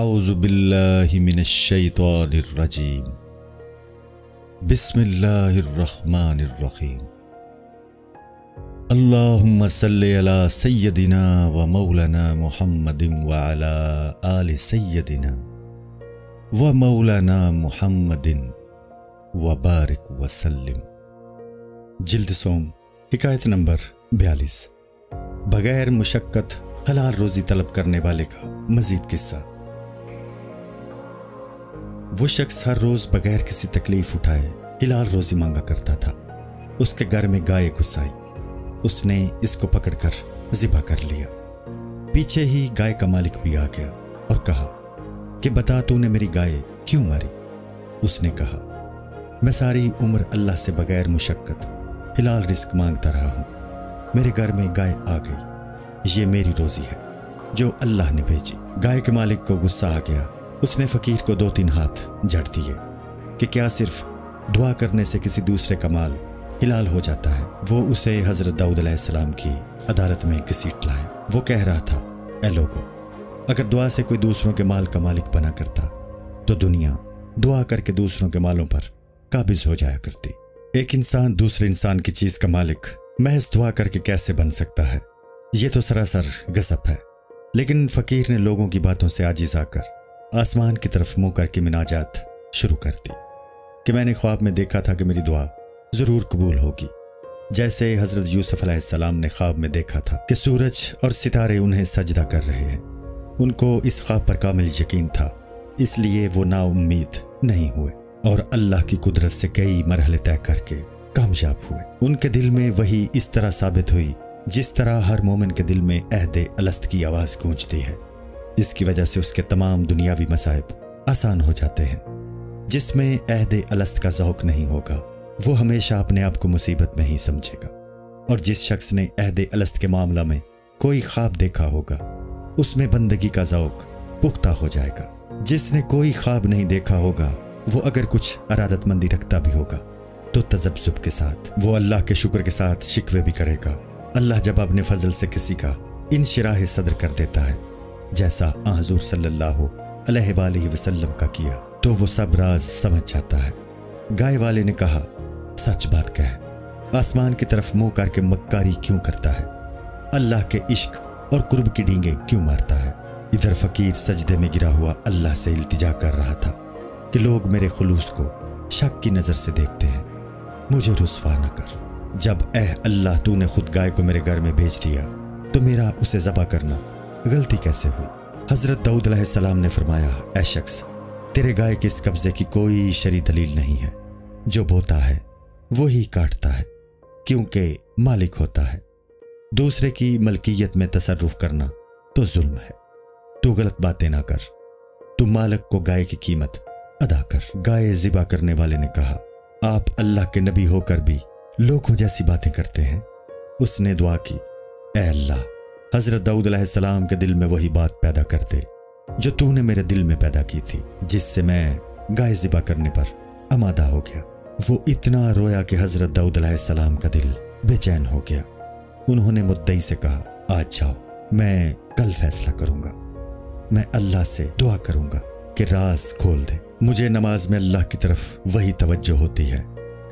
اعوذ باللہ من الشیطان الرجیم بسم اللہ الرحمن الرحیم اللہم صلی علی سیدنا و مولانا محمد وعلی آل سیدنا و مولانا محمد وبارک وسلم۔ جلد سوم، حکایت نمبر 42۔ بغیر مشقت حلال روزی طلب کرنے والے کا مزید قصہ۔ وہ شخص ہر روز بغیر کسی تکلیف اٹھائے حلال روزی مانگا کرتا تھا۔ اس کے گھر میں گائے گھس آئی۔ اس نے اس کو پکڑ کر ذبح کر لیا۔ پیچھے ہی گائے کا مالک بھی آ گیا اور کہا کہ بتا تو نے میری گائے کیوں ماری؟ اس نے کہا میں ساری عمر اللہ سے بغیر مشقت حلال رزق مانگتا رہا ہوں، میرے گھر میں گائے آ گئی، یہ میری روزی ہے جو اللہ نے بھیجی۔ گائے کے مالک کو غصہ آ گیا۔ اس نے فقیر کو 2-3 ہاتھ جھڑ دیے کہ کیا صرف دعا کرنے سے کسی دوسرے کا مال حلال ہو جاتا ہے؟ وہ اسے حضرت داؤد علیہ السلام کی عدالت میں گھسیٹ لائے۔ وہ کہہ رہا تھا اے لوگو، اگر دعا سے کوئی دوسروں کے مال کا مالک بنا کرتا تو دنیا دعا کر کے دوسروں کے مالوں پر قابض ہو جایا کرتی۔ ایک انسان دوسرے انسان کی چیز کا مالک محض دعا کر کے کیسے بن سکتا ہے؟ یہ تو سراسر غضب ہے۔ لیکن فقیر نے لوگوں کی باتوں سے عاجز آ کر آسمان کی طرف منہ کر کے مناجات شروع کر دی کہ میں نے خواب میں دیکھا تھا کہ میری دعا ضرور قبول ہوگی، جیسے حضرت یوسف علیہ السلام نے خواب میں دیکھا تھا کہ سورج اور ستارے انہیں سجدہ کر رہے ہیں۔ ان کو اس خواب پر کامل یقین تھا، اس لیے وہ نا امید نہیں ہوئے اور اللہ کی قدرت سے کئی مرحلے طے کر کے کامیاب ہوئے۔ ان کے دل میں وہی اس طرح ثابت ہوئی جس طرح ہر مومن کے دل میں عہد الست کی آواز گونجتی ہے۔ اس کی وجہ سے اس کے تمام دنیاوی مصائب آسان ہو جاتے ہیں۔ جس میں عہد الست کا ذوق نہیں ہوگا وہ ہمیشہ اپنے آپ کو مصیبت میں ہی سمجھے گا، اور جس شخص نے عہد الست کے معاملہ میں کوئی خواب دیکھا ہوگا اس میں بندگی کا ذوق پختہ ہو جائے گا۔ جس نے کوئی خواب نہیں دیکھا ہوگا وہ اگر کچھ ارادت مندی رکھتا بھی ہوگا تو تذبذب کے ساتھ وہ اللہ کے شکر کے ساتھ شکوے بھی کرے گا۔ اللہ جب اپنے فضل سے کسی کا انشراح صدر کر دیتا ہے، جیسا حضور صلی اللہ علیہ وآلہ وسلم کا کیا، تو وہ سب راز سمجھ جاتا ہے۔ گائے والے نے کہا سچ بات کہہ، آسمان کی طرف منہ کر کے مکاری کیوں کرتا ہے؟ اللہ کے عشق اور قرب کی ڈینگیں کیوں مارتا ہے؟ ادھر فقیر سجدے میں گرا ہوا اللہ سے التجا کر رہا تھا کہ لوگ میرے خلوص کو شک کی نظر سے دیکھتے ہیں، مجھے رسوا نہ کر۔ جب اے اللہ تو نے خود گائے کو میرے گھر میں بھیج دیا تو میرا اسے ذبح کرنا غلطی کیسے ہوئی؟ حضرت داؤد علیہ السلام نے فرمایا اے شخص، تیرے گائے کے اس قبضے کی کوئی شرعی دلیل نہیں ہے، جو بوتا ہے وہی کاٹتا ہے، کیونکہ مالک ہوتا ہے۔ دوسرے کی ملکیت میں تصرف کرنا تو ظلم ہے۔ تو غلط باتیں نہ کر، تو مالک کو گائے کی قیمت ادا کر۔ گائے ذبح کرنے والے نے کہا آپ اللہ کے نبی ہو کر بھی لوگوں جیسی باتیں کرتے ہیں۔ اس نے دعا کی اے اللہ، حضرت داؤد علیہ السلام کے دل میں وہی بات پیدا کر دے جو تو نے میرے دل میں پیدا کی تھی، جس سے میں گائے ذبح کرنے پر آمادہ ہو گیا۔ وہ اتنا رویا کہ حضرت داؤد علیہ السلام کا دل بے چین ہو گیا۔ انہوں نے مدعی سے کہا آج جاؤ، میں کل فیصلہ کروں گا، میں اللہ سے دعا کروں گا کہ راز کھول دے۔ مجھے نماز میں اللہ کی طرف وہی توجہ ہوتی ہے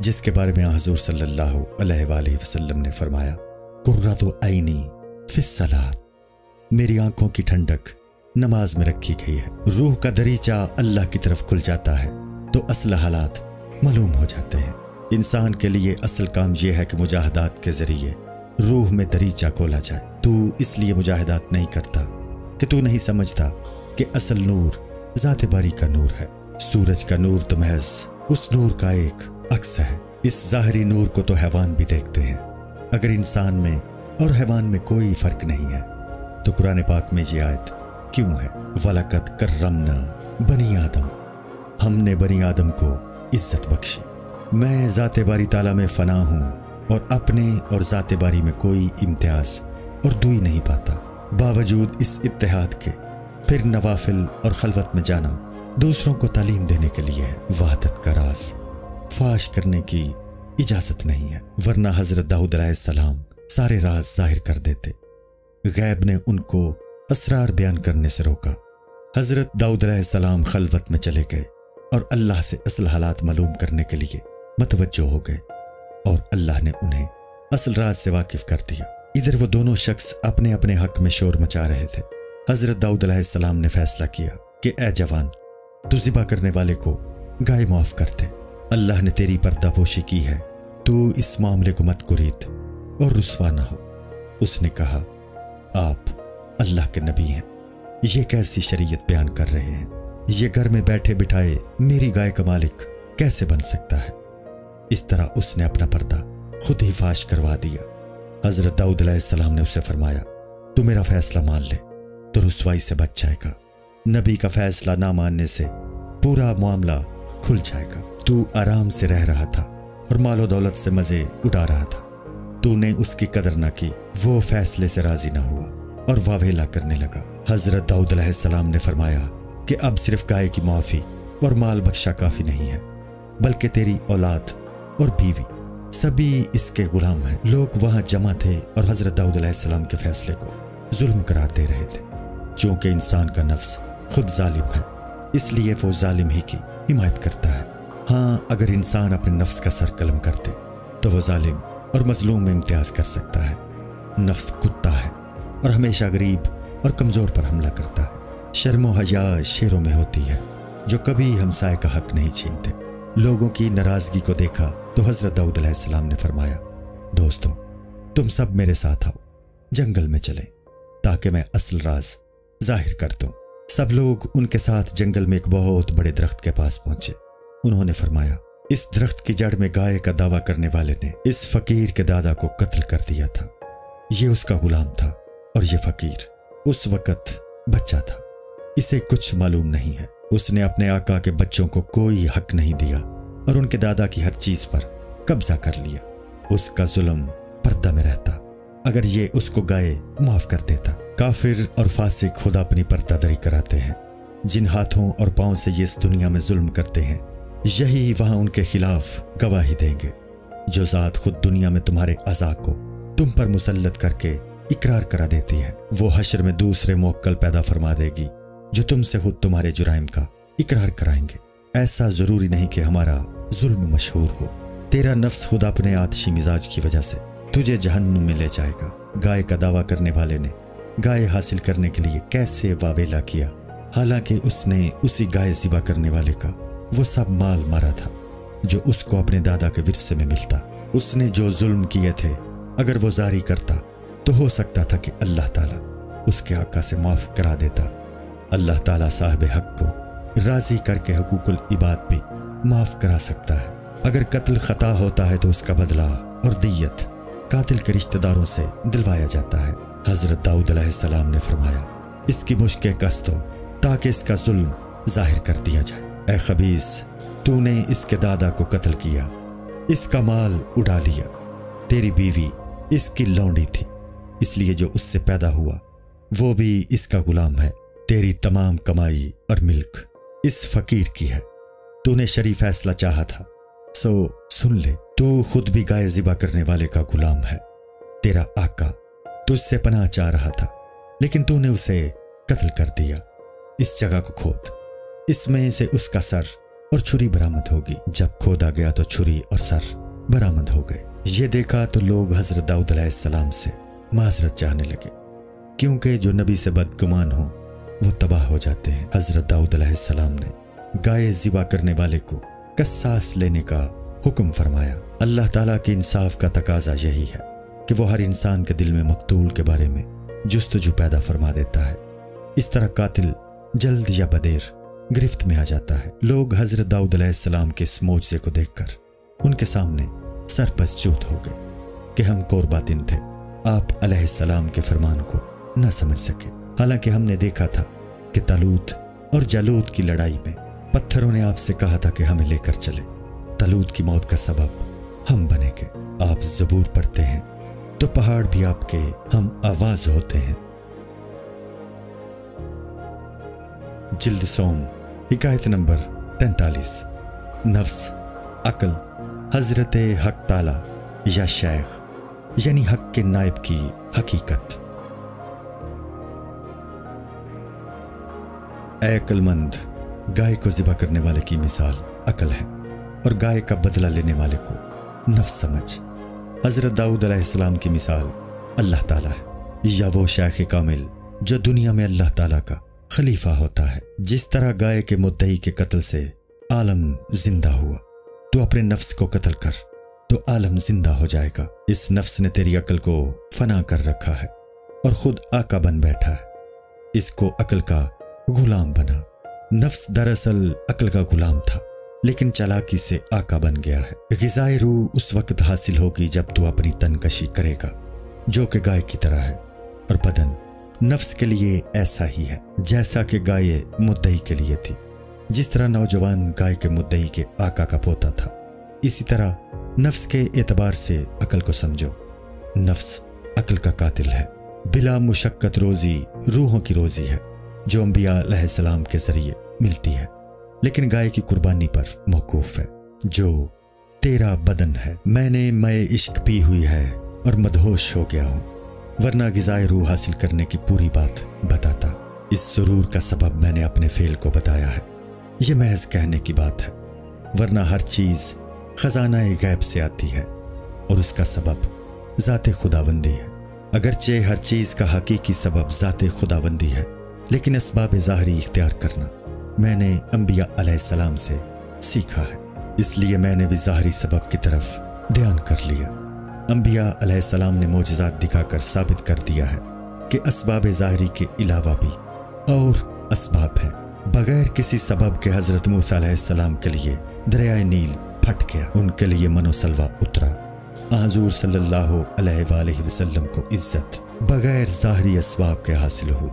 جس کے بارے میں حضور صلی اللہ علیہ وآلہ وسلم نے فرمایا قرۃ عینی فی الصلاۃ، میری آنکھوں کی ٹھنڈک نماز میں رکھی گئی ہے۔ روح کا دریچہ اللہ کی طرف کھل جاتا ہے تو اصل حالات معلوم ہو جاتے ہیں۔ انسان کے لیے اصل کام یہ ہے کہ مجاہدات کے ذریعے روح میں دریچہ کھولا جائے۔ تو اس لیے مجاہدات نہیں کرتا کہ تو نہیں سمجھتا کہ اصل نور ذات باری کا نور ہے۔ سورج کا نور تو محض اس نور کا ایک عکس ہے۔ اس ظاہری نور کو تو حیوان بھی دیکھتے ہیں۔ اگر انسان میں اور حیوان میں کوئی فرق نہیں ہے تو قرآن پاک میں یہ آیت کیوں ہے؟ وَلَقَدْ كَرَّمْنَا بَنِي آدم، ہم نے بنی آدم کو عزت بخشی۔ میں ذات باری تعالیٰ میں فنا ہوں اور اپنے اور ذات باری میں کوئی امتیاز اور دوئی نہیں پاتا۔ باوجود اس اتحاد کے پھر نوافل اور خلوت میں جانا دوسروں کو تعلیم دینے کے لیے ہے۔ وحدت کا راز فاش کرنے کی اجازت نہیں ہے، ورنہ حضرت داؤد علیہ السلام سارے راز ظاہر کر دیتے۔ غیب نے ان کو اسرار بیان کرنے سے روکا۔ حضرت داؤد علیہ السلام خلوت میں چلے گئے اور اللہ سے اصل حالات معلوم کرنے کے لیے متوجہ ہو گئے، اور اللہ نے انہیں اصل راز سے واقف کر دیا۔ ادھر وہ دونوں شخص اپنے اپنے حق میں شور مچا رہے تھے۔ حضرت داؤد علیہ السلام نے فیصلہ کیا کہ اے جوان، تو ذبح کرنے والے کو گائے معاف کر دے، اللہ نے تیری پردہ پوشی کی ہے، تو اس معاملے کو مت کرید اور رسوا نہ ہو۔ اس نے کہا، آپ اللہ کے نبی ہیں، یہ کیسی شریعت بیان کر رہے ہیں؟ یہ گھر میں بیٹھے بٹھائے میری گائے کا مالک کیسے بن سکتا ہے؟ اس طرح اس نے اپنا پردہ خود ہی فاش کروا دیا۔ حضرت داؤد علیہ السلام نے اسے فرمایا، تو میرا فیصلہ مان لے تو رسوائی سے بچ جائے گا۔ نبی کا فیصلہ نہ ماننے سے پورا معاملہ کھل جائے گا۔ تو آرام سے رہ رہا تھا اور مال و دولت سے مزے اڑا رہا تھا، تو نے اس کی قدر نہ کی، وہ فیصلے سے راضی نہ ہوا اور واویلا کرنے لگا۔ حضرت داؤد علیہ السلام نے فرمایا کہ اب صرف گائے کی معافی اور مال بخشا کافی نہیں ہے، بلکہ تیری اولاد اور بیوی سبھی اس کے غلام ہیں۔ لوگ وہاں جمع تھے اور حضرت داؤد علیہ السلام کے فیصلے کو ظلم قرار دے رہے تھے۔ چونکہ انسان کا نفس خود ظالم ہے، اس لیے وہ ظالم ہی کی حمایت کرتا ہے۔ ہاں، اگر انسان اپنے نفس کا سر قلم کر دے تو وہ ظالم اور مظلوم میں امتیاز کر سکتا ہے۔ نفس کتا ہے اور ہمیشہ غریب اور کمزور پر حملہ کرتا ہے۔ شرم و حیا شیروں میں ہوتی ہے جو کبھی ہمسائے کا حق نہیں چھینتے۔ لوگوں کی ناراضگی کو دیکھا تو حضرت داؤد علیہ السلام نے فرمایا، دوستو، تم سب میرے ساتھ آؤ، جنگل میں چلیں تاکہ میں اصل راز ظاہر کر دوں۔ سب لوگ ان کے ساتھ جنگل میں ایک بہت بڑے درخت کے پاس پہنچے۔ انہوں نے فرمایا، اس درخت کی جڑ میں گائے کا دعویٰ کرنے والے نے اس فقیر کے دادا کو قتل کر دیا تھا۔ یہ اس کا غلام تھا اور یہ فقیر اس وقت بچہ تھا، اسے کچھ معلوم نہیں ہے۔ اس نے اپنے آقا کے بچوں کو کوئی حق نہیں دیا اور ان کے دادا کی ہر چیز پر قبضہ کر لیا۔ اس کا ظلم پردہ میں رہتا، اگر یہ اس کو گائے معاف کر دیتا۔ کافر اور فاسق خدا اپنی پردہ داری کراتے ہیں۔ جن ہاتھوں اور پاؤں سے یہ اس دنیا میں ظلم کرتے ہیں، یہی وہاں ان کے خلاف گواہی دیں گے۔ جو ذات خود دنیا میں تمہارے اعضاء کو تم پر مسلط کر کے اقرار کرا دیتی ہے، وہ حشر میں دوسرے موکل پیدا فرما دے گی جو تم سے خود تمہارے جرائم کا اقرار کرائیں گے۔ ایسا ضروری نہیں کہ ہمارا ظلم مشہور ہو۔ تیرا نفس خود اپنے آتشی مزاج کی وجہ سے تجھے جہنم میں لے جائے گا۔ گائے کا دعویٰ کرنے والے نے گائے حاصل کرنے کے لیے کیسے واویلا کیا، حالانکہ اس نے اسی گائے ذبح کرنے والے کا وہ سب مال مارا تھا جو اس کو اپنے دادا کے ورثے میں ملتا۔ اس نے جو ظلم کیے تھے اگر وہ جاری کرتا تو ہو سکتا تھا کہ اللہ تعالیٰ اس کے آقا سے معاف کرا دیتا۔ اللہ تعالیٰ صاحب حق کو راضی کر کے حقوق العباد بھی معاف کرا سکتا ہے۔ اگر قتل خطا ہوتا ہے تو اس کا بدلہ اور دیت قاتل کے رشتہ داروں سے دلوایا جاتا ہے۔ حضرت داؤد علیہ السلام نے فرمایا، اس کی مشکیں کس دو تاکہ اس کا ظلم ظاہر کر دیا جائے۔ اے خبیث، تو نے اس کے دادا کو قتل کیا، اس کا مال اڑا لیا۔ تیری بیوی اس کی لونڈی تھی، اس لیے جو اس سے پیدا ہوا وہ بھی اس کا غلام ہے۔ تیری تمام کمائی اور ملک اس فقیر کی ہے۔ تو نے شریف فیصلہ چاہا تھا، سو سن لے، تو خود بھی گائے ذبح کرنے والے کا غلام ہے۔ تیرا آقا تجھ سے پناہ چاہ رہا تھا لیکن تو نے اسے قتل کر دیا۔ اس جگہ کو کھود، اس میں سے اس کا سر اور چھری برآمد ہوگی۔ جب کھودا گیا تو چھری اور سر برآمد ہو گئے۔ یہ دیکھا تو لوگ حضرت داؤد علیہ السلام سے معذرت چاہنے لگے، کیونکہ جو نبی سے بدگمان ہوں وہ تباہ ہو جاتے ہیں۔ حضرت داؤد علیہ السلام نے گائے ذبح کرنے والے کو قصاص لینے کا حکم فرمایا۔ اللہ تعالیٰ کے انصاف کا تقاضا یہی ہے کہ وہ ہر انسان کے دل میں مقتول کے بارے میں جستجو پیدا فرما دیتا ہے۔ اس طرح قاتل جلد یا بدیر گرفت میں آ جاتا ہے۔ لوگ حضرت داؤد علیہ السلام کے اس معجزے کو دیکھ کر ان کے سامنے سرپس چوت ہو گئے کہ ہم قرباتن تھے، آپ علیہ السلام کے فرمان کو نہ سمجھ سکے۔ حالانکہ ہم نے دیکھا تھا کہ طالوت اور جالوت کی لڑائی میں پتھروں نے آپ سے کہا تھا کہ ہمیں لے کر چلے۔ طالوت کی موت کا سبب ہم بنے گے۔ آپ زبور پڑھتے ہیں تو پہاڑ بھی آپ کے ہم آواز ہوتے ہیں۔ جلد سوم، حکایت نمبر 43۔ نفس، عقل، حضرت حق تعالی یا شیخ یعنی حق کے نائب کی حقیقت۔ اے عقلمند، گائے کو ذبح کرنے والے کی مثال عقل ہے اور گائے کا بدلہ لینے والے کو نفس سمجھ۔ حضرت داؤد علیہ السلام کی مثال اللہ تعالیٰ ہے، یا وہ شیخ کامل جو دنیا میں اللہ تعالیٰ کا خلیفہ ہوتا ہے۔ جس طرح گائے کے مدعی کے قتل سے عالم زندہ ہوا، تو اپنے نفس کو قتل کر تو عالم زندہ ہو جائے گا۔ اس نفس نے تیری عقل کو فنا کر رکھا ہے اور خود آقا بن بیٹھا ہے، اس کو عقل کا غلام بنا۔ نفس دراصل عقل کا غلام تھا، لیکن چالاکی سے آقا بن گیا ہے۔ غذائے روح اس وقت حاصل ہوگی جب تو اپنی تنکشی کرے گا، جو کہ گائے کی طرح ہے، اور بدن نفس کے لیے ایسا ہی ہے جیسا کہ گائے مدعی کے لیے تھی۔ جس طرح نوجوان گائے کے مدعی کے آقا کا پوتا تھا، اسی طرح نفس کے اعتبار سے عقل کو سمجھو۔ نفس عقل کا قاتل ہے۔ بلا مشقت روزی روحوں کی روزی ہے، جو انبیاء علیہ السلام کے ذریعے ملتی ہے، لیکن گائے کی قربانی پر موقوف ہے۔ جو تیرا بدن ہے، میں نے مے عشق پی ہوئی ہے اور مدہوش ہو گیا ہوں، ورنہ غذائے روح حاصل کرنے کی پوری بات بتاتا۔ اس سرور کا سبب میں نے اپنے فعل کو بتایا ہے، یہ محض کہنے کی بات ہے، ورنہ ہر چیز خزانہ غیب سے آتی ہے اور اس کا سبب ذات خداوندی ہے۔ اگرچہ ہر چیز کا حقیقی سبب ذات خداوندی ہے، لیکن اسباب ظاہری اختیار کرنا میں نے انبیاء علیہ السلام سے سیکھا ہے، اس لیے میں نے بھی ظاہری سبب کی طرف دھیان کر لیا۔ انبیاء علیہ السلام نے معجزات دکھا کر ثابت کر دیا ہے کہ اسباب ظاہری کے علاوہ بھی اور اسباب ہیں۔ بغیر کسی سبب کے حضرت موسیٰ علیہ السلام کے لیے دریائے نیل پھٹ گیا، ان کے لیے من و سلوہ اترا۔ حضور صلی اللہ علیہ وآلہ وسلم کو عزت بغیر ظاہری اسباب کے حاصل ہوئی،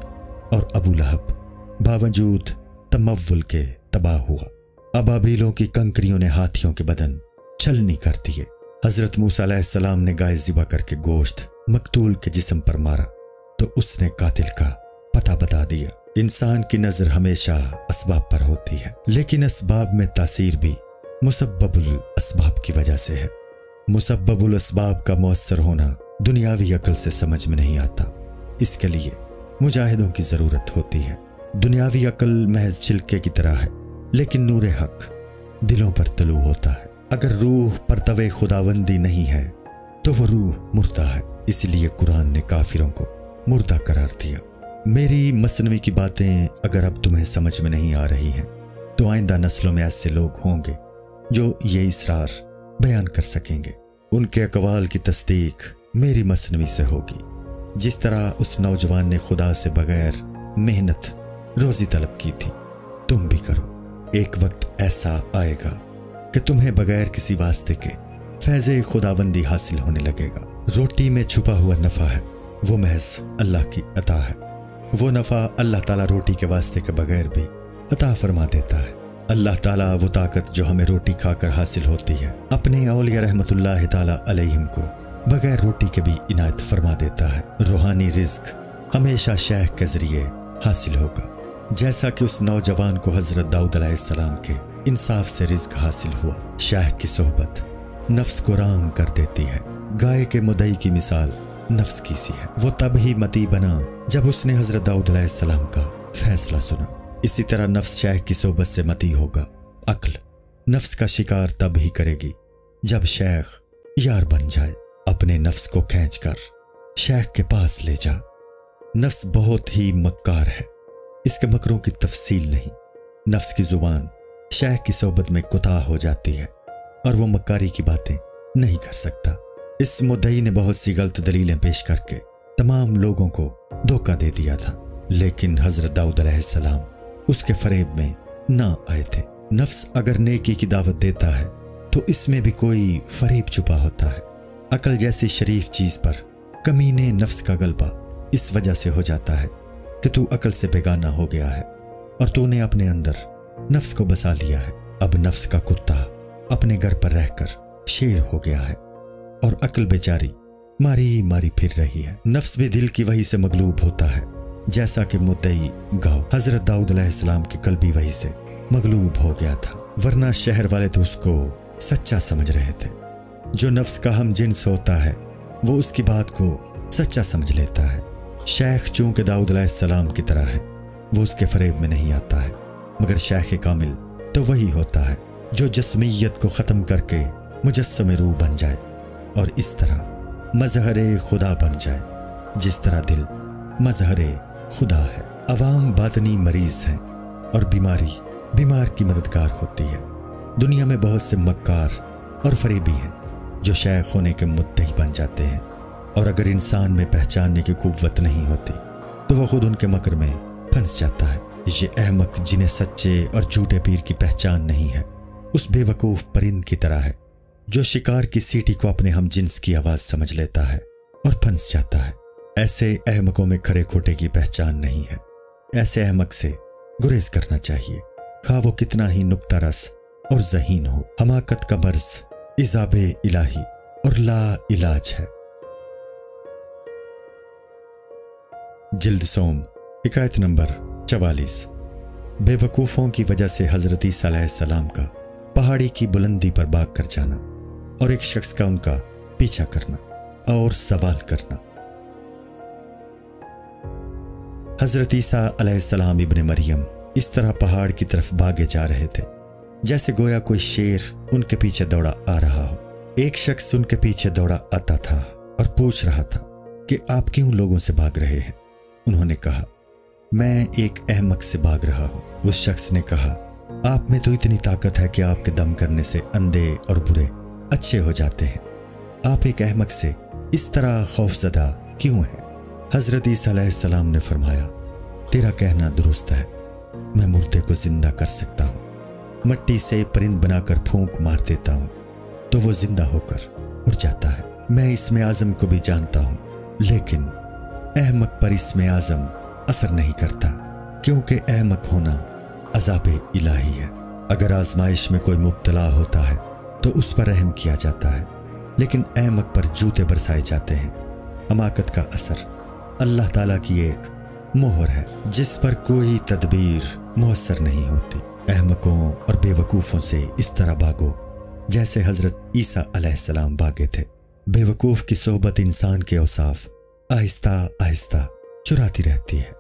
اور ابو لہب باوجود تمول کے تباہ ہوا۔ ابابیلوں کی کنکریوں نے ہاتھیوں کے بدن چھلنی کر دیے۔ حضرت موسیٰ علیہ السلام نے گائے ذبح کر کے گوشت مقتول کے جسم پر مارا تو اس نے قاتل کا پتہ بتا دیا۔ انسان کی نظر ہمیشہ اسباب پر ہوتی ہے، لیکن اسباب میں تاثیر بھی مسبب الاسباب کی وجہ سے ہے۔ مسبب الاسباب کا مؤثر ہونا دنیاوی عقل سے سمجھ میں نہیں آتا، اس کے لیے مجاہدوں کی ضرورت ہوتی ہے۔ دنیاوی عقل محض چھلکے کی طرح ہے، لیکن نور حق دلوں پر طلوع ہوتا ہے۔ اگر روح پرتو خداوندی نہیں ہے تو وہ روح مردہ ہے، اس لیے قرآن نے کافروں کو مردہ قرار دیا۔ میری مثنوی کی باتیں اگر اب تمہیں سمجھ میں نہیں آ رہی ہیں تو آئندہ نسلوں میں ایسے لوگ ہوں گے جو یہ اسرار بیان کر سکیں گے۔ ان کے اقوال کی تصدیق میری مثنوی سے ہوگی۔ جس طرح اس نوجوان نے خدا سے بغیر محنت روزی طلب کی تھی، تم بھی کرو۔ ایک وقت ایسا آئے گا کہ تمہیں بغیر کسی واسطے کے فیض خداوندی حاصل ہونے لگے گا۔ روٹی میں چھپا ہوا نفع ہے، وہ محض اللہ کی عطا ہے۔ وہ نفع اللہ تعالیٰ روٹی کے واسطے کے بغیر بھی عطا فرما دیتا ہے۔ اللہ تعالیٰ وہ طاقت جو ہمیں روٹی کھا کر حاصل ہوتی ہے، اپنے اولیاء رحمت اللہ تعالیٰ علیہم کو بغیر روٹی کے بھی عنایت فرما دیتا ہے۔ روحانی رزق ہمیشہ شیخ کے ذریعے حاصل ہوگا، جیسا کہ اس نوجوان کو حضرت داؤد علیہ السلام کے انصاف سے رزق حاصل ہوا۔ شیخ کی صحبت نفس کو رام کر دیتی ہے۔ گائے کے مدعی کی مثال نفس کی سی ہے، وہ تب ہی متی بنا جب اس نے حضرت داؤد علیہ السلام کا فیصلہ سنا۔ اسی طرح نفس شیخ کی صحبت سے متی ہوگا۔ عقل نفس کا شکار تب ہی کرے گی جب شیخ یار بن جائے۔ اپنے نفس کو کھینچ کر شیخ کے پاس لے جا۔ نفس بہت ہی مکار ہے، اس کے مکروں کی تفصیل نہیں۔ نفس کی زبان شیخ کی صحبت میں کوتاہ ہو جاتی ہے اور وہ مکاری کی باتیں نہیں کر سکتا۔ اس مدعی نے بہت سی غلط دلیلیں پیش کر کے تمام لوگوں کو دھوکہ دے دیا تھا، لیکن حضرت داؤد علیہ السلام اس کے فریب میں نہ آئے تھے۔ نفس اگر نیکی کی دعوت دیتا ہے تو اس میں بھی کوئی فریب چھپا ہوتا ہے۔ عقل جیسی شریف چیز پر کمینے نفس کا غلبہ اس وجہ سے ہو جاتا ہے کہ تو عقل سے بیگانہ ہو گیا ہے اور تو نے اپنے اندر نفس کو بسا لیا ہے۔ اب نفس کا کتا اپنے گھر پر رہ کر شیر ہو گیا ہے اور عقل بیچاری ماری ماری پھر رہی ہے۔ نفس بھی دل کی وحی سے مغلوب ہوتا ہے، جیسا کہ مدعی گاؤ حضرت داؤد علیہ السلام کی قلبی وحی سے مغلوب ہو گیا تھا، ورنہ شہر والے تو اس کو سچا سمجھ رہے تھے۔ جو نفس کا ہم جنس ہوتا ہے وہ اس کی بات کو سچا سمجھ لیتا ہے۔ شیخ چونکہ داؤد علیہ السلام کی طرح ہے، وہ اس کے فریب میں نہیں آتا ہے، مگر شیخ کامل تو وہی ہوتا ہے جو جسمیت کو ختم کر کے مجسم روح بن جائے اور اس طرح مظہر خدا بن جائے جس طرح دل مظہر خدا ہے۔ عوام باطنی مریض ہیں اور بیمار کی مددگار ہوتی ہے۔ دنیا میں بہت سے مکار اور فریبی ہیں جو شیخ ہونے کے مدعی بن جاتے ہیں، اور اگر انسان میں پہچاننے کی قوت نہیں ہوتی تو وہ خود ان کے مکر میں پھنس جاتا ہے۔ یہ احمق جنہیں سچے اور جھوٹے پیر کی پہچان نہیں ہے اس بے وقوف پرند کی طرح ہے جو شکار کی سیٹی کو اپنے ہم جنس کی آواز سمجھ لیتا ہے اور پھنس جاتا ہے۔ ایسے احمقوں میں کھرے کھوٹے کی پہچان نہیں ہے۔ ایسے احمق سے گریز کرنا چاہیے، خواہ وہ کتنا ہی نکتہ رس اور ذہین ہو۔ حماقت کا مرض عذاب الہی اور لا علاج ہے۔ جلد سوم، حکایت نمبر 44۔ بے وقوفوں کی وجہ سے حضرت عیسیٰ علیہ السلام کا پہاڑی کی بلندی پر بھاگ کر جانا اور ایک شخص کا ان کا پیچھا کرنا اور سوال کرنا۔ حضرت عیسیٰ علیہ السلام ابن مریم اس طرح پہاڑ کی طرف بھاگے جا رہے تھے جیسے گویا کوئی شیر ان کے پیچھے دوڑا آ رہا ہو۔ ایک شخص ان کے پیچھے دوڑا آتا تھا اور پوچھ رہا تھا کہ آپ کیوں لوگوں سے بھاگ رہے ہیں؟ انہوں نے کہا، میں ایک احمق سے بھاگ رہا ہوں۔ اس شخص نے کہا، آپ میں تو اتنی طاقت ہے کہ آپ کے دم کرنے سے اندھے اور برے اچھے ہو جاتے ہیں، آپ ایک احمق سے اس طرح خوف زدہ کیوں ہیں؟ حضرت عیسیٰ علیہ السلام نے فرمایا، تیرا کہنا درست ہے، میں مردے کو زندہ کر سکتا ہوں، مٹی سے پرند بنا کر پھونک مار دیتا ہوں تو وہ زندہ ہو کر اڑ جاتا ہے۔ میں اسم اعظم کو بھی جانتا ہوں، لیکن احمق پر اسم اعظم اثر نہیں کرتا، کیونکہ احمق ہونا عذاب الہی ہے۔ اگر آزمائش میں کوئی مبتلا ہوتا ہے تو اس پر رحم کیا جاتا ہے، لیکن احمق پر جوتے برسائے جاتے ہیں۔ حماقت کا اثر اللہ تعالیٰ کی ایک مہر ہے جس پر کوئی تدبیر مؤثر نہیں ہوتی۔ احمقوں اور بے وقوفوں سے اس طرح بھاگو جیسے حضرت عیسیٰ علیہ السلام بھاگے تھے۔ بے وقوف کی صحبت انسان کے اوصاف آہستہ آہستہ چراتی رہتی ہے،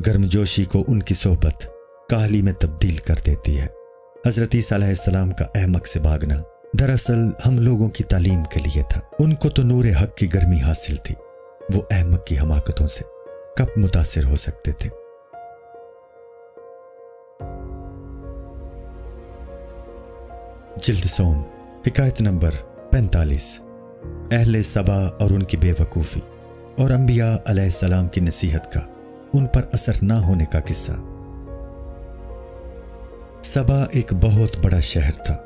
گرمجوشی کو ان کی صحبت کاہلی میں تبدیل کر دیتی ہے۔ حضرت عیسیٰ علیہ السلام کا احمق سے بھاگنا دراصل ہم لوگوں کی تعلیم کے لیے تھا۔ ان کو تو نور حق کی گرمی حاصل تھی، وہ احمق کی حماقتوں سے کب متاثر ہو سکتے تھے؟ جلد سوم، حکایت نمبر 45۔ اہل سبا اور ان کی بے وقوفی اور انبیاء علیہ السلام کی نصیحت کا ان پر اثر نہ ہونے کا قصہ۔ سبا ایک بہت بڑا شہر تھا۔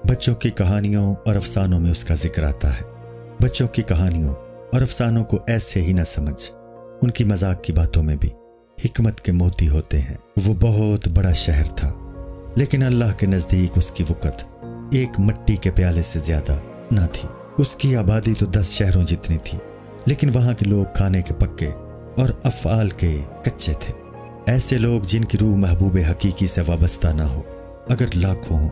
بچوں کی کہانیوں اور افسانوں میں اس کا ذکر آتا ہے۔ بچوں کی کہانیوں اور افسانوں کو ایسے ہی نہ سمجھ، ان کی مذاق کی باتوں میں بھی حکمت کے موتی ہوتے ہیں۔ وہ بہت بڑا شہر تھا، لیکن اللہ کے نزدیک اس کی وقت ایک مٹی کے پیالے سے زیادہ نہ تھی۔ اس کی آبادی تو 10 شہروں جتنی تھی، لیکن وہاں کے لوگ کھانے کے پکے اور افعال کے کچے تھے۔ ایسے لوگ جن کی روح محبوب حقیقی سے وابستہ نہ ہو، اگر لاکھوں ہوں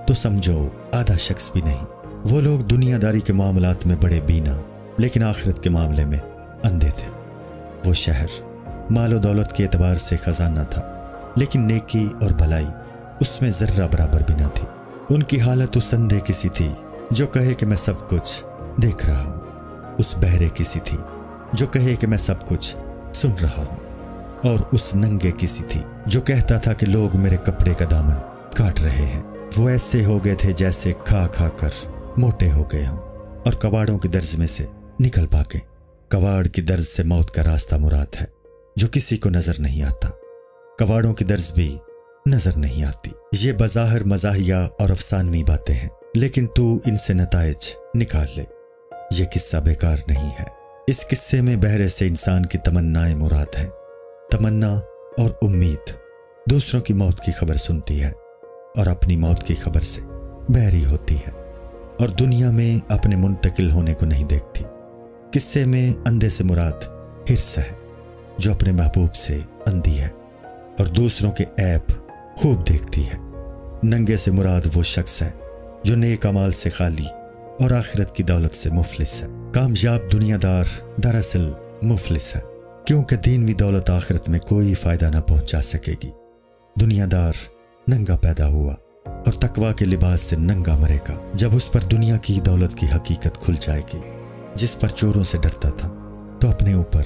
تو سمجھو آدھا شخص بھی نہیں۔ وہ لوگ دنیا داری کے معاملات میں بڑے بینا، لیکن آخرت کے معاملے میں اندھے تھے۔ وہ شہر مال و دولت کے اعتبار سے خزانہ تھا، لیکن نیکی اور بھلائی اس میں ذرہ برابر بھی نہ تھی۔ ان کی حالت اس اندھے کسی تھی جو کہے کہ میں سب کچھ دیکھ رہا ہوں، اس بہرے کسی تھی جو کہے کہ میں سب کچھ سن رہا ہوں، اور اس ننگے کسی تھی جو کہتا تھا کہ لوگ میرے کپڑے کا دامن کاٹ رہے ہیں۔ وہ ایسے ہو گئے تھے جیسے کھا کھا کر موٹے ہو گئے ہوں اور کواڑوں کی درز میں سے نکل بھاگے۔ کواڑ کی درز سے موت کا راستہ مراد ہے جو کسی کو نظر نہیں آتا، کواڑوں کی درز بھی نظر نہیں آتی۔ یہ بظاہر مزاحیہ اور افسانوی باتیں ہیں، لیکن تو ان سے نتائج نکال لے۔ یہ قصہ بیکار نہیں ہے۔ اس قصے میں بہرے سے انسان کی تمنائیں مراد ہیں۔ تمنا اور امید دوسروں کی موت کی خبر سنتی ہے اور اپنی موت کی خبر سے بہری ہوتی ہے، اور دنیا میں اپنے منتقل ہونے کو نہیں دیکھتی۔ قصے میں اندھے سے مراد حرص ہے جو اپنے محبوب سے اندھی ہے اور دوسروں کے عیب خوب دیکھتی ہے۔ ننگے سے مراد وہ شخص ہے جو نیک اعمال سے خالی اور آخرت کی دولت سے مفلس ہے۔ کامیاب دنیا دار دراصل مفلس ہے۔ کیونکہ دینوی دولت آخرت میں کوئی فائدہ نہ پہنچا سکے گی۔ دنیا دار ننگا پیدا ہوا اور تقوی کے لباس سے ننگا مرے گا جب اس پر دنیا کی دولت کی حقیقت کھل جائے گی۔ جس پر چوروں سے ڈرتا تھا تو اپنے اوپر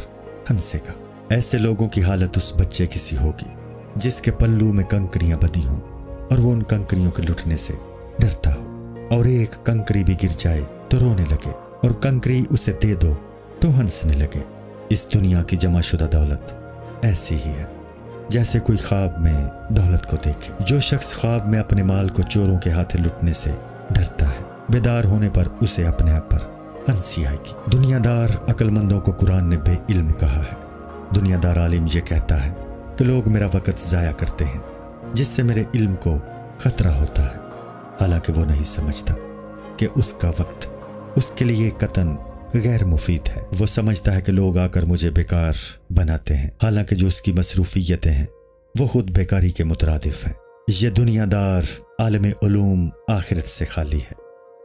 ہنسے گا۔ ایسے لوگوں کی حالت اس بچے کی سی ہوگی جس کے پلو میں کنکریاں بدی ہوں اور وہ ان کنکریوں کے لٹنے سے ڈرتا ہو، اور ایک کنکری بھی گر جائے تو رونے لگے اور کنکری اسے دے دو تو ہنسنے لگے۔ اس دنیا کی جمع شدہ دولت ایسی ہی ہے جیسے کوئی خواب میں دولت کو دیکھے۔ جو شخص خواب میں اپنے مال کو چوروں کے ہاتھ لٹنے سے ڈرتا ہے، بیدار ہونے پر اسے اپنے آپ پر ہنسی آئے گی۔ دنیا دار عقل مندوں کو قرآن نے بے علم کہا ہے۔ دنیا دار عالم یہ کہتا ہے کہ لوگ میرا وقت ضائع کرتے ہیں جس سے میرے علم کو خطرہ ہوتا ہے، حالانکہ وہ نہیں سمجھتا کہ اس کا وقت اس کے لیے قطعاً غیر مفید ہے۔ وہ سمجھتا ہے کہ لوگ آ کر مجھے بیکار بناتے ہیں، حالانکہ جو اس کی مصروفیتیں ہیں وہ خود بیکاری کے مترادف ہیں۔ یہ دنیا دار عالم علوم آخرت سے خالی ہے،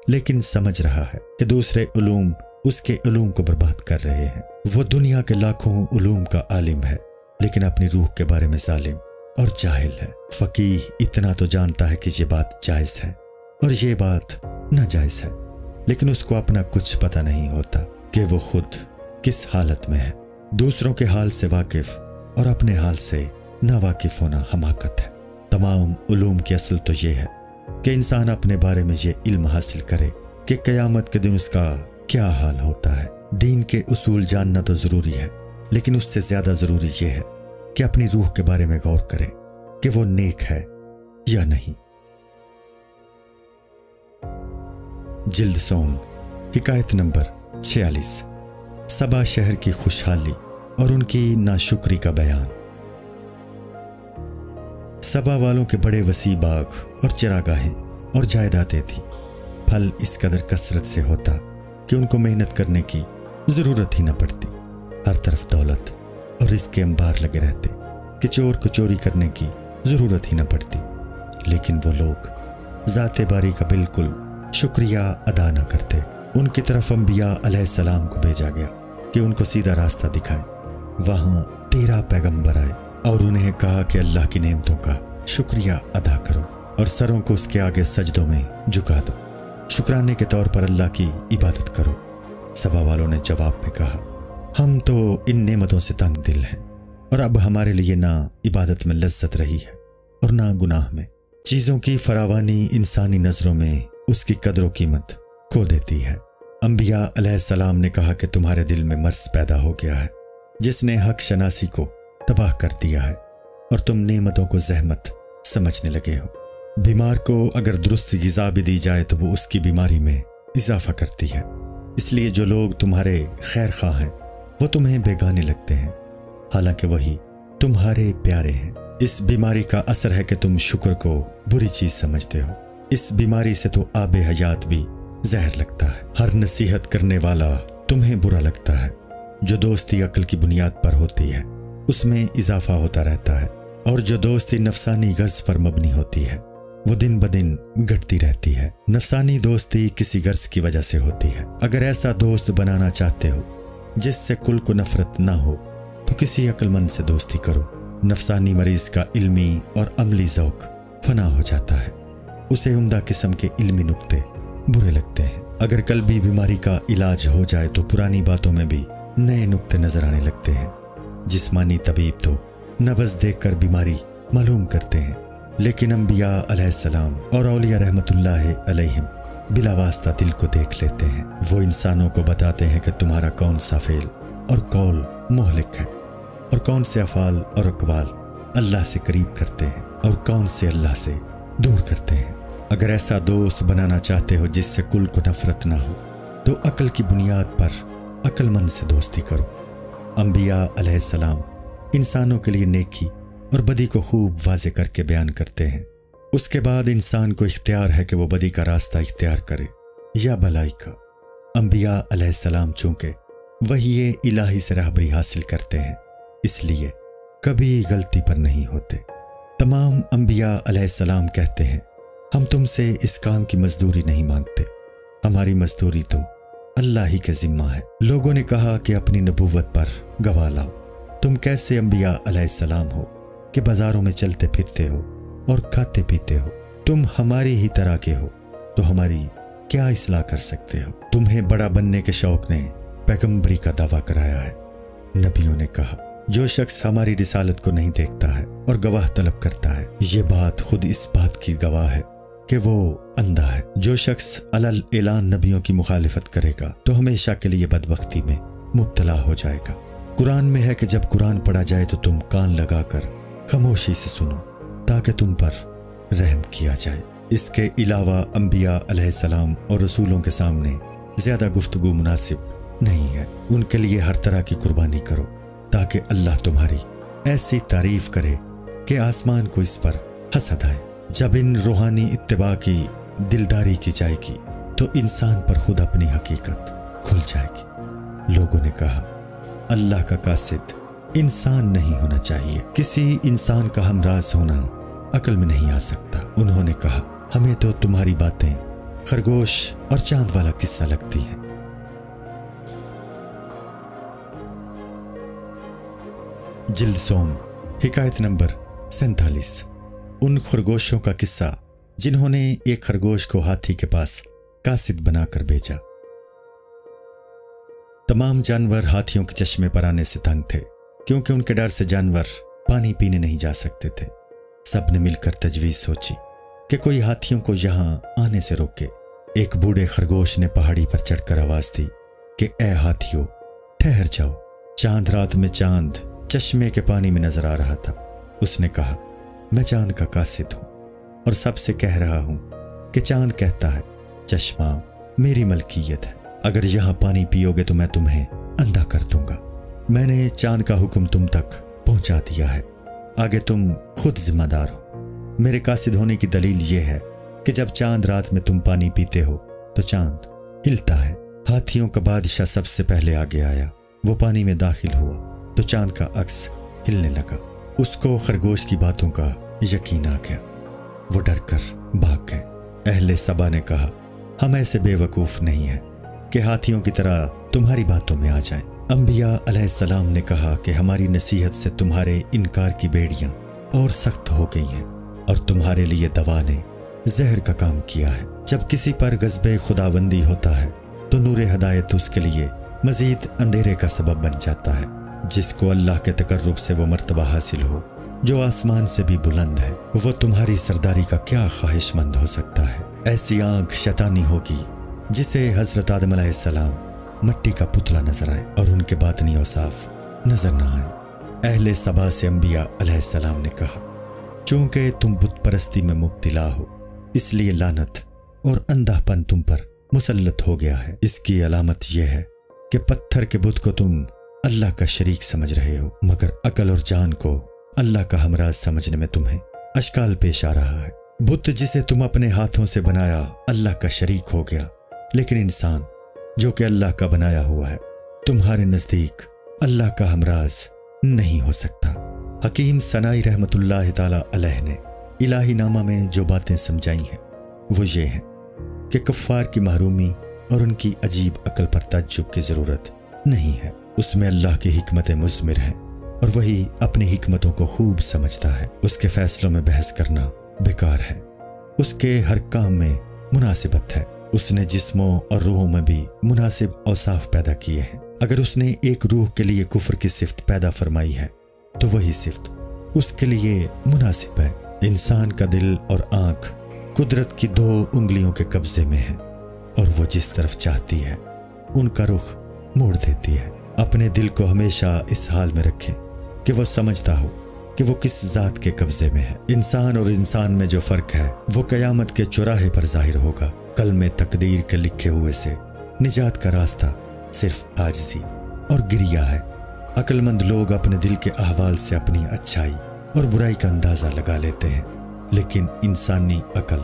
لیکن سمجھ رہا ہے کہ دوسرے علوم اس کے علوم کو برباد کر رہے ہیں۔ وہ دنیا کے لاکھوں علوم کا عالم ہے، لیکن اپنی روح کے بارے میں ظالم اور جاہل ہے۔ فقیہ اتنا تو جانتا ہے کہ یہ بات جائز ہے اور یہ بات ناجائز ہے، لیکن اس کو اپنا کچھ پتہ نہیں ہوتا کہ وہ خود کس حالت میں ہے۔ دوسروں کے حال سے واقف اور اپنے حال سے ناواقف ہونا حماقت ہے۔ تمام علوم کی اصل تو یہ ہے کہ انسان اپنے بارے میں یہ علم حاصل کرے کہ قیامت کے دن اس کا کیا حال ہوتا ہے۔ دین کے اصول جاننا تو ضروری ہے، لیکن اس سے زیادہ ضروری یہ ہے کہ اپنی روح کے بارے میں غور کرے کہ وہ نیک ہے یا نہیں۔ جلد سوم، حکایت نمبر 46۔ سبا شہر کی خوشحالی اور ان کی ناشکری کا بیان۔ سبا والوں کے بڑے وسیع باغ اور چراگاہیں اور جائیدادیں تھیں۔ پھل اس قدر کثرت سے ہوتا کہ ان کو محنت کرنے کی ضرورت ہی نہ پڑتی۔ ہر طرف دولت اور رزق کے انبار لگے رہتے کہ چور کو چوری کرنے کی ضرورت ہی نہ پڑتی، لیکن وہ لوگ ذات باری کا بالکل شکریہ ادا نہ کرتے۔ ان کی طرف انبیاء علیہ السلام کو بھیجا گیا کہ ان کو سیدھا راستہ دکھائیں۔ وہاں 13 پیغمبر آئے اور انہیں کہا کہ اللہ کی نعمتوں کا شکریہ ادا کرو اور سروں کو اس کے آگے سجدوں میں جھکا دو، شکرانے کے طور پر اللہ کی عبادت کرو۔ سبا والوں نے جواب میں کہا، ہم تو ان نعمتوں سے تنگ دل ہیں اور اب ہمارے لیے نہ عبادت میں لذت رہی ہے اور نہ گناہ میں۔ چیزوں کی فراوانی انسانی نظروں میں اس کی قدر و قیمت کھو دیتی ہے۔ انبیاء علیہ السلام نے کہا کہ تمہارے دل میں مرض پیدا ہو گیا ہے جس نے حق شناسی کو تباہ کر دیا ہے اور تم نعمتوں کو زحمت سمجھنے لگے ہو۔ بیمار کو اگر درست غذا بھی دی جائے تو وہ اس کی بیماری میں اضافہ کرتی ہے، اس لیے جو لوگ تمہارے خیر خواہ ہیں وہ تمہیں بیگانے لگتے ہیں، حالانکہ وہی تمہارے پیارے ہیں۔ اس بیماری کا اثر ہے کہ تم شکر کو بری چیز سمجھتے ہو۔ اس بیماری سے تو آب حیات بھی زہر لگتا ہے۔ ہر نصیحت کرنے والا تمہیں برا لگتا ہے۔ جو دوستی عقل کی بنیاد پر ہوتی ہے اس میں اضافہ ہوتا رہتا ہے، اور جو دوستی نفسانی غرض پر مبنی ہوتی ہے وہ دن بدن گھٹتی رہتی ہے۔ نفسانی دوستی کسی غرض کی وجہ سے ہوتی ہے۔ اگر ایسا دوست بنانا چاہتے ہو جس سے کل کو نفرت نہ ہو تو کسی عقل مند سے دوستی کرو۔ نفسانی مریض کا علمی اور عملی ذوق فنا ہو جاتا ہے، اسے عمدہ قسم کے علمی نکتے برے لگتے ہیں۔ اگر قلبی بیماری کا علاج ہو جائے تو پرانی باتوں میں بھی نئے نکتے نظر آنے لگتے ہیں۔ جسمانی طبیب تو نبض دیکھ کر بیماری معلوم کرتے ہیں، لیکن انبیاء علیہ السلام اور اولیاء رحمت اللہ علیہم بلا واسطہ دل کو دیکھ لیتے ہیں۔ وہ انسانوں کو بتاتے ہیں کہ تمہارا کون سا فعل اور قول مہلک ہے، اور کون سے افعال اور اقوال اللہ سے قریب کرتے ہیں اور کون سے اللہ سے دور کرتے ہیں۔ اگر ایسا دوست بنانا چاہتے ہو جس سے کل کو نفرت نہ ہو تو عقل کی بنیاد پر عقل مند سے دوستی کرو۔ انبیاء علیہ السلام انسانوں کے لیے نیکی اور بدی کو خوب واضح کر کے بیان کرتے ہیں۔ اس کے بعد انسان کو اختیار ہے کہ وہ بدی کا راستہ اختیار کرے یا بھلائی کا۔ انبیاء علیہ السلام چونکہ وحی الہی سے رہبری حاصل کرتے ہیں، اس لیے کبھی غلطی پر نہیں ہوتے۔ تمام انبیاء علیہ السلام کہتے ہیں، ہم تم سے اس کام کی مزدوری نہیں مانگتے، ہماری مزدوری تو اللہ ہی کے ذمہ ہے۔ لوگوں نے کہا کہ اپنی نبوت پر گواہ لاؤ۔ تم کیسے انبیاء علیہ السلام ہو کہ بازاروں میں چلتے پھرتے ہو اور کھاتے پیتے ہو؟ تم ہماری ہی طرح کے ہو تو ہماری کیا اصلاح کر سکتے ہو؟ تمہیں بڑا بننے کے شوق نے پیغمبری کا دعویٰ کرایا ہے۔ نبیوں نے کہا، جو شخص ہماری رسالت کو نہیں دیکھتا ہے اور گواہ طلب کرتا ہے، یہ بات خود اس بات کی گواہ ہے کہ وہ اندھا ہے۔ جو شخص علل اعلان نبیوں کی مخالفت کرے گا تو ہمیشہ کے لیے بدبختی میں مبتلا ہو جائے گا۔ قرآن میں ہے کہ جب قرآن پڑھا جائے تو تم کان لگا کر خاموشی سے سنو تاکہ تم پر رحم کیا جائے۔ اس کے علاوہ انبیاء علیہ السلام اور رسولوں کے سامنے زیادہ گفتگو مناسب نہیں ہے۔ ان کے لیے ہر طرح کی قربانی کرو تاکہ اللہ تمہاری ایسی تعریف کرے کہ آسمان کو اس پر حسد آئے۔ جب ان روحانی اتباع کی دلداری کی جائے گی تو انسان پر خود اپنی حقیقت کھل جائے گی۔ لوگوں نے کہا، اللہ کا قاصد انسان نہیں ہونا چاہیے، کسی انسان کا ہمراز ہونا عقل میں نہیں آ سکتا۔ انہوں نے کہا، ہمیں تو تمہاری باتیں خرگوش اور چاند والا قصہ لگتی ہیں۔ جلد سوم، حکایت نمبر 47۔ ان خرگوشوں کا قصہ جنہوں نے ایک خرگوش کو ہاتھی کے پاس قاصد بنا کر بھیجا۔ تمام جانور ہاتھیوں کے چشمے پر آنے سے تنگ تھے کیونکہ ان کے ڈر سے جانور پانی پینے نہیں جا سکتے تھے۔ سب نے مل کر تجویز سوچی کہ کوئی ہاتھیوں کو یہاں آنے سے روکے۔ ایک بوڑھے خرگوش نے پہاڑی پر چڑھ کر آواز دی کہ اے ہاتھیوں، ٹھہر جاؤ۔ چاند رات میں چاند چشمے کے پانی میں نظر آ رہا تھا۔ اس نے کہا، میں چاند کا قاصد ہوں اور سب سے کہہ رہا ہوں کہ چاند کہتا ہے چشمہ میری ملکیت ہے، اگر یہاں پانی پیو گے تو میں تمہیں اندھا کر دوں گا۔ میں نے چاند کا حکم تم تک پہنچا دیا ہے، آگے تم خود ذمہ دار ہو۔ میرے قاصد ہونے کی دلیل یہ ہے کہ جب چاند رات میں تم پانی پیتے ہو تو چاند ہلتا ہے۔ ہاتھیوں کا بادشاہ سب سے پہلے آگے آیا، وہ پانی میں داخل ہوا تو چاند کا عکس ہلنے لگا۔ اس کو خرگوش کی باتوں کا یقین آ گیا، وہ ڈر کر بھاگ گئے۔ اہل سبا نے کہا، ہم ایسے بے وقوف نہیں ہیں کہ ہاتھیوں کی طرح تمہاری باتوں میں آ جائیں۔ انبیاء علیہ السلام نے کہا کہ ہماری نصیحت سے تمہارے انکار کی بیڑیاں اور سخت ہو گئی ہیں اور تمہارے لیے دوا نے زہر کا کام کیا ہے۔ جب کسی پر غضب خداوندی ہوتا ہے تو نور ہدایت اس کے لیے مزید اندھیرے کا سبب بن جاتا ہے۔ جس کو اللہ کے تقرب سے وہ مرتبہ حاصل ہو جو آسمان سے بھی بلند ہے، وہ تمہاری سرداری کا کیا خواہش مند ہو سکتا ہے؟ ایسی آنکھ شیطانی ہوگی جسے حضرت آدم علیہ السلام مٹی کا پتلا نظر آئے اور ان کے باطنی اوصاف نظر نہ آئے۔ اہل سبا سے انبیاء علیہ السلام نے کہا، چونکہ تم بت پرستی میں مبتلا ہو اس لیے لعنت اور اندھا پن تم پر مسلط ہو گیا ہے۔ اس کی علامت یہ ہے کہ پتھر کے بت کو تم اللہ کا شریک سمجھ رہے ہو، مگر عقل اور جان کو اللہ کا ہمراز سمجھنے میں تمہیں اشکال پیش آ رہا ہے۔ بت جسے تم اپنے ہاتھوں سے بنایا اللہ کا شریک ہو گیا، لیکن انسان جو کہ اللہ کا بنایا ہوا ہے تمہارے نزدیک اللہ کا ہمراز نہیں ہو سکتا۔ حکیم سنائی رحمت اللہ تعالی علیہ نے الہی نامہ میں جو باتیں سمجھائی ہیں وہ یہ ہیں کہ کفار کی محرومی اور ان کی عجیب عقل پر تعجب کی ضرورت نہیں ہے، اس میں اللہ کی حکمت مضمر ہے اور وہی اپنی حکمتوں کو خوب سمجھتا ہے۔ اس کے فیصلوں میں بحث کرنا بیکار ہے، اس کے ہر کام میں مناسبت ہے۔ اس نے جسموں اور روحوں میں بھی مناسب اوصاف پیدا کیے ہیں۔ اگر اس نے ایک روح کے لیے کفر کی صفت پیدا فرمائی ہے تو وہی صفت اس کے لیے مناسب ہے۔ انسان کا دل اور آنکھ قدرت کی 2 انگلیوں کے قبضے میں ہے اور وہ جس طرف چاہتی ہے ان کا رخ موڑ دیتی ہے۔ اپنے دل کو ہمیشہ اس حال میں رکھیں کہ وہ سمجھتا ہو کہ وہ کس ذات کے قبضے میں ہے۔ انسان اور انسان میں جو فرق ہے وہ قیامت کے چوراہے پر ظاہر ہوگا۔ کل میں تقدیر کے لکھے ہوئے سے نجات کا راستہ صرف عاجزی اور گریہ ہے۔ عقل مند لوگ اپنے دل کے احوال سے اپنی اچھائی اور برائی کا اندازہ لگا لیتے ہیں، لیکن انسانی عقل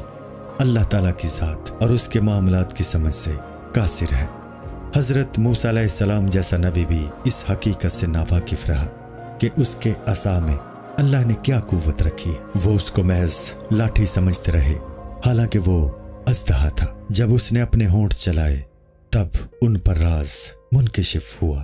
اللہ تعالیٰ کی ذات اور اس کے معاملات کی سمجھ سے قاصر ہے۔ حضرت موسیٰ علیہ السلام جیسا نبی بھی اس حقیقت سے ناواقف رہا کہ اس کے عصا میں اللہ نے کیا قوت رکھی۔ وہ اس کو محض لاٹھی سمجھتے رہے، حالانکہ وہ اژدہا تھا۔ جب اس نے اپنے ہونٹ چلائے تب ان پر راز منکشف ہوا